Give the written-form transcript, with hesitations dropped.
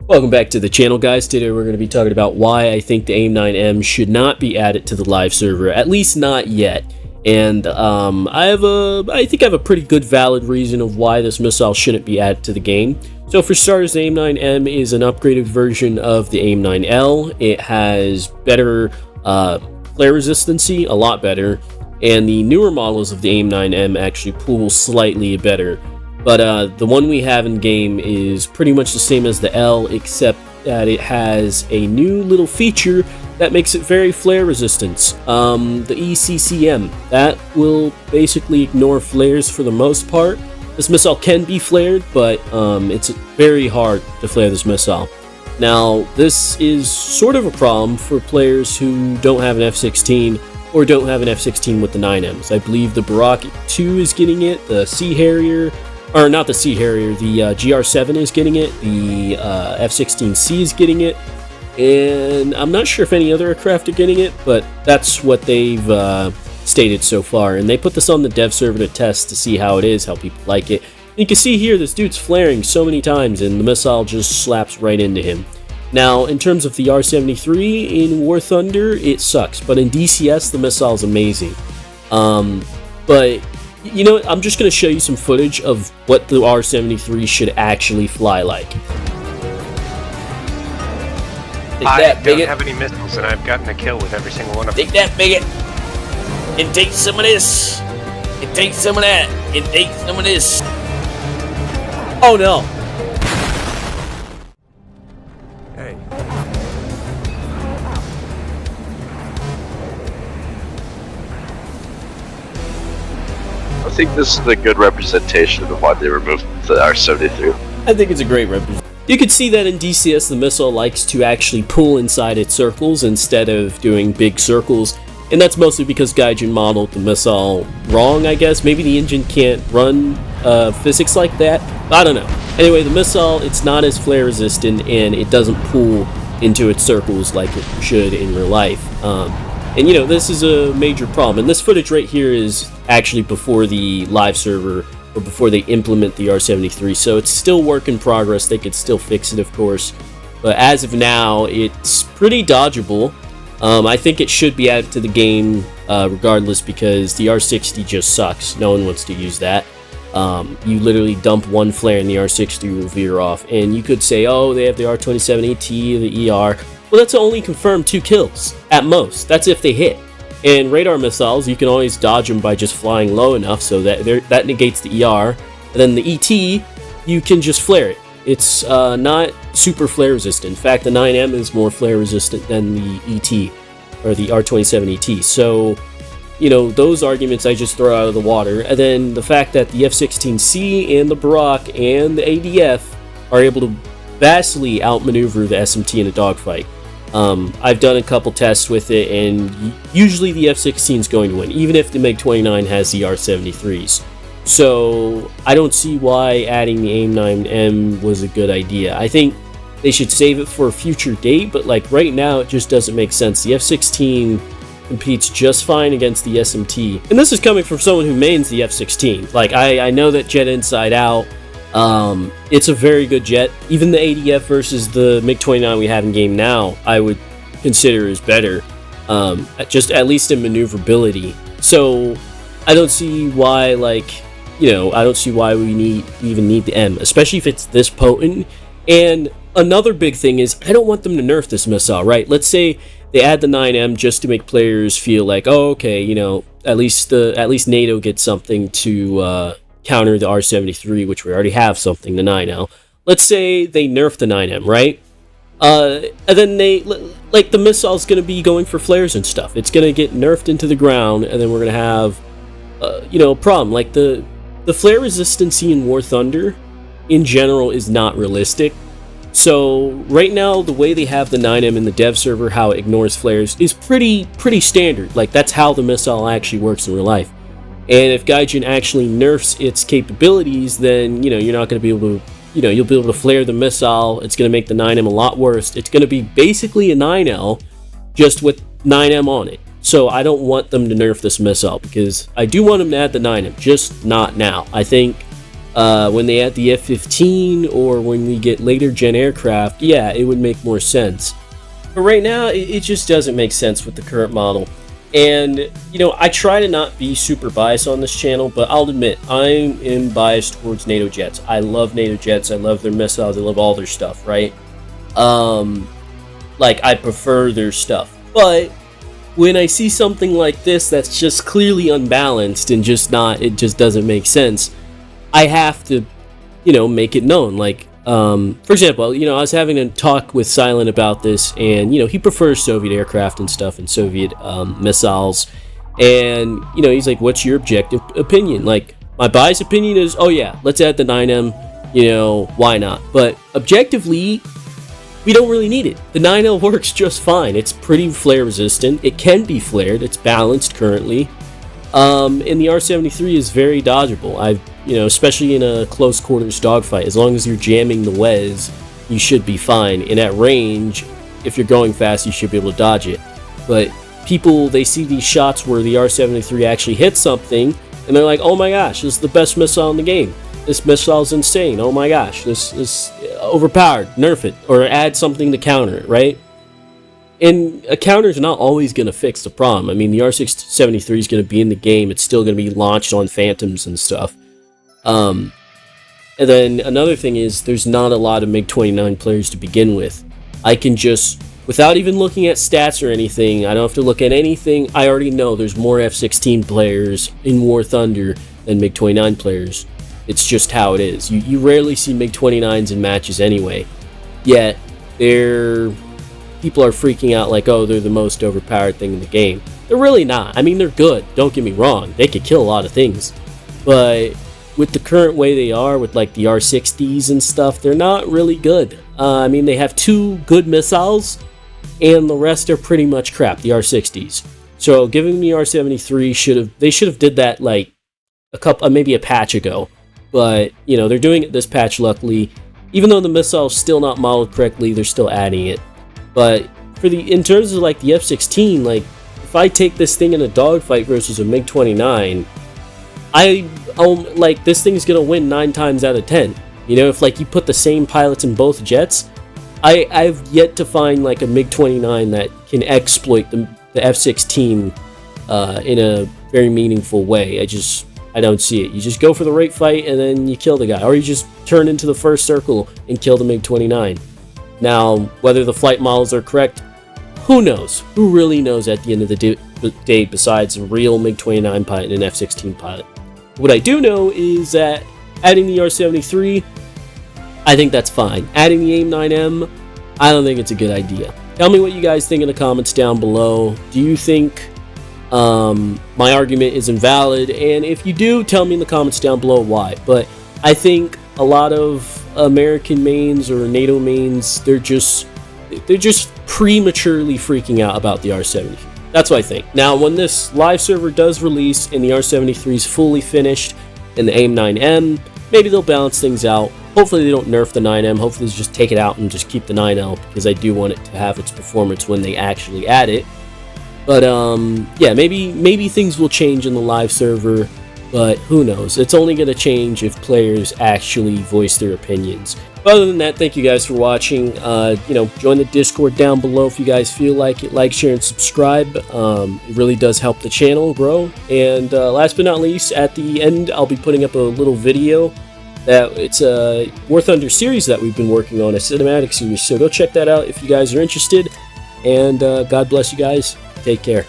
Welcome back to the channel, guys. Today we're going to be talking about why I think the AIM-9M should not be added to the live server, at least not yet. And I think I have a pretty good valid reason of why this missile shouldn't be added to the game. So for starters, the AIM-9M is an upgraded version of the AIM-9L. It has better flare resistancy, a lot better, and the newer models of the AIM-9M actually pull slightly better. But the one we have in game is pretty much the same as the L, except that it has a new little feature that makes it very flare resistant. The ECCM, that will basically ignore flares for the most part. This missile can be flared, but it's very hard to flare this missile. Now, this is sort of a problem for players who don't have an F-16 or don't have an F-16 with the 9Ms. I believe the Baraki 2 is getting it, the Sea Harrier, or not the Sea Harrier, the GR7 is getting it, the F-16C is getting it, and I'm not sure if any other aircraft are getting it, but that's what they've stated so far. And they put this on the dev server to test to see how it is, how people like it. You can see here this dude's flaring so many times and the missile just slaps right into him. Now, in terms of the R-73 in War Thunder, it sucks, but in DCS the missile is amazing. But you know what? I'm just going to show you some footage of what the R-73 should actually fly like. I don't have any missiles, and I've gotten a kill with every single one of them. Take that, bigot! And take some of this! And take some of that! And take some of this! Oh no! Hey. I think this is a good representation of why they removed the R-73. I think it's a great representation. You can see that in DCS the missile likes to actually pull inside its circles instead of doing big circles, and that's mostly because Gaijin modeled the missile wrong, I guess. Maybe the engine can't run physics like that. I don't know. Anyway, the missile, it's not as flare resistant and it doesn't pull into its circles like it should in real life. And you know, this is a major problem. And this footage right here is actually before the live server, or before they implement the R-73. So it's still work in progress. They could still fix it, of course. But as of now, it's pretty dodgeable. I think it should be added to the game regardless, because the R-60 just sucks. No one wants to use that. You literally dump one flare and the R-60 will veer off. And you could say, oh, they have the R-27 AT, the ER. Well, that's only confirmed 2 kills, at most. That's if they hit. And radar missiles, you can always dodge them by just flying low enough, so that negates the ER. And then the ET, you can just flare it. It's not super flare resistant. In fact, the 9M is more flare resistant than the ET, or the R-27 ET. So, you know, those arguments I just throw out of the water. And then the fact that the F-16C and the Barak and the ADF are able to vastly outmaneuver the SMT in a dogfight. I've done a couple tests with it, and usually the F-16 is going to win, even if the MiG-29 has the R-73s. So I don't see why adding the AIM-9M was a good idea. I think they should save it for a future date, but like right now it just doesn't make sense. The F-16 competes just fine against the SMT. And this is coming from someone who mains the F-16. Like, I know that jet inside out. It's a very good jet. Even the ADF versus the MiG-29 we have in game now, I would consider is better, just at least in maneuverability. So I don't see why, like, you know, I don't see why we even need the M, especially if it's this potent. And another big thing is, I don't want them to nerf this missile, right? Let's say they add the 9M just to make players feel like, oh, okay, you know, at least NATO gets something to counter the R-73, which we already have something, the 9L. Let's say they nerf the 9M, right? And then like, the missile's going to be going for flares and stuff. It's going to get nerfed into the ground, and then we're going to have, you know, a problem. Like, the flare resistancy in War Thunder, in general, is not realistic. So, right now, the way they have the 9M in the dev server, how it ignores flares, is pretty standard. Like, that's how the missile actually works in real life. And if Gaijin actually nerfs its capabilities, then, you know, you're not going to be able to, you know, you'll be able to flare the missile. It's going to make the 9M a lot worse. It's going to be basically a 9L, just with 9M on it. So I don't want them to nerf this missile, because I do want them to add the 9M, just not now. I think When they add the F-15 or when we get later gen aircraft, yeah, it would make more sense. But right now, it just doesn't make sense with the current model. And, you know, I try to not be super biased on this channel, but I'll admit, I am biased towards NATO jets. I love NATO jets, I love their missiles, I love all their stuff, right? Like, I prefer their stuff. But when I see something like this that's just clearly unbalanced and just not, it just doesn't make sense, I have to, you know, make it known. Like, for example, you know, I was having a talk with Silent about this, and, you know, he prefers Soviet aircraft and stuff and Soviet missiles. And, you know, he's like, what's your objective opinion? Like, my biased opinion is, oh yeah, let's add the 9M, you know, why not? But objectively, we don't really need it. The 9L works just fine. It's pretty flare resistant. It can be flared. It's balanced currently. And the R-73 is very dodgeable. You know, especially in a close quarters dogfight, as long as you're jamming the Wes, you should be fine. And at range, if you're going fast, you should be able to dodge it. But people, they see these shots where the R-73 actually hits something, and they're like, oh my gosh, this is the best missile in the game. This missile is insane. Oh my gosh, this is overpowered. Nerf it, or add something to counter it, right? And a counter is not always going to fix the problem. I mean, the R-73 is going to be in the game. It's still going to be launched on Phantoms and stuff. And then another thing is, there's not a lot of MiG-29 players to begin with. I can just, without even looking at stats or anything, I don't have to look at anything. I already know there's more F-16 players in War Thunder than MiG-29 players. It's just how it is. You rarely see MiG-29s in matches anyway. Yet, people are freaking out like, oh, they're the most overpowered thing in the game. They're really not. I mean, they're good. Don't get me wrong. They could kill a lot of things. But with the current way they are, with like the R-60s and stuff, they're not really good. I mean, they have 2 good missiles, and the rest are pretty much crap, the R-60s. So giving the R-73 they should have did that like maybe a patch ago. But, you know, they're doing it this patch, luckily. Even though the missile's still not modeled correctly, they're still adding it. But in terms of like the F-16, like, if I take this thing in a dogfight versus a MiG-29, like, this thing's gonna win 9 times out of 10. You know, if like you put the same pilots in both jets, I've yet to find like a MiG-29 that can exploit the F-16 in a very meaningful way. I don't see it. You just go for the right fight and then you kill the guy, or you just turn into the first circle and kill the MiG-29. Now, whether the flight models are correct, who knows? Who really knows at the end of the day besides a real MiG-29 pilot and an F-16 pilot? What I do know is that adding the R-73, I think that's fine. Adding the AIM-9M, I don't think it's a good idea. Tell me what you guys think in the comments down below. Do you think my argument is invalid? And if you do, tell me in the comments down below why. But I think a lot of American mains or NATO mains, they're just prematurely freaking out about the R-73. That's what I think. Now, when this live server does release and the R-73 is fully finished and the AIM-9M, maybe they'll balance things out. Hopefully they don't nerf the 9M. Hopefully they just take it out and just keep the 9L, because I do want it to have its performance when they actually add it. But yeah, maybe things will change in the live server, but who knows? It's only going to change if players actually voice their opinions. Other than that, thank you guys for watching. You know, join the Discord down below if you guys feel like it. Like, share, and subscribe. It really does help the channel grow. And last but not least, at the end, I'll be putting up a little video. It's a War Thunder series that we've been working on, a cinematic series. So go check that out if you guys are interested. And God bless you guys. Take care.